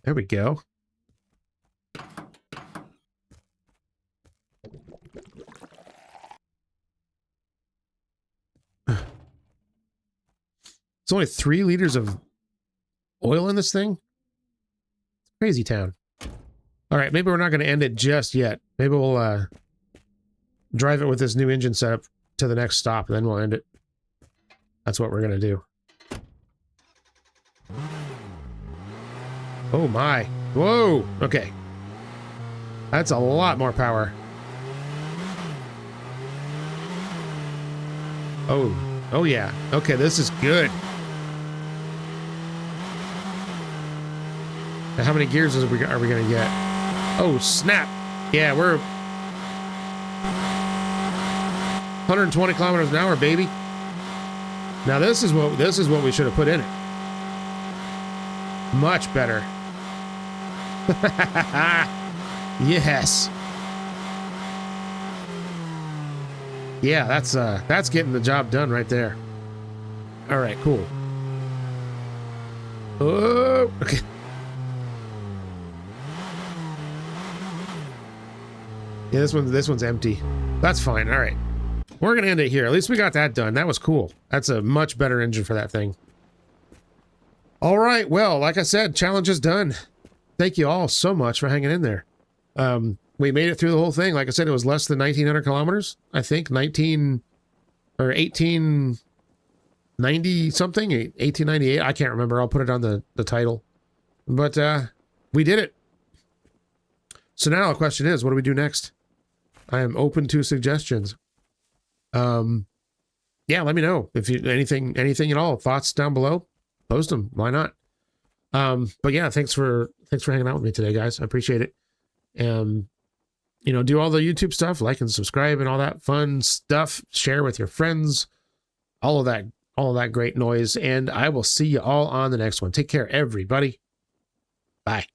There we go. It's only 3 liters of oil in this thing. Crazy town. All right, maybe we're not going to end it just yet. Maybe we'll drive it with this new engine setup to the next stop, and then we'll end it. That's what we're going to do. Oh my. Whoa. Okay. That's a lot more power. Oh. Oh yeah. Okay, this is good. Now, how many gears are we going to get? Oh, snap. Yeah, we're 120 kilometers an hour, baby. Now this is what we should have put in it. Much better. Yes. Yeah, that's getting the job done right there. All right, cool. Oh, okay. Yeah, this one's empty. That's fine. All right. We're going to end it here. At least we got that done. That was cool. That's a much better engine for that thing. All right. Well, like I said, challenge is done. Thank you all so much for hanging in there. We made it through the whole thing. Like I said, it was less than 1,900 kilometers. I think 1890 something, 1898. I can't remember. I'll put it on the title. But we did it. So now the question is, what do we do next? I am open to suggestions. Yeah, let me know if you anything at all. Thoughts down below. Post them. Why not? But yeah, thanks for hanging out with me today, guys. I appreciate it. You know, do all the YouTube stuff, like and subscribe and all that fun stuff. Share with your friends. All of that great noise. And I will see you all on the next one. Take care, everybody. Bye.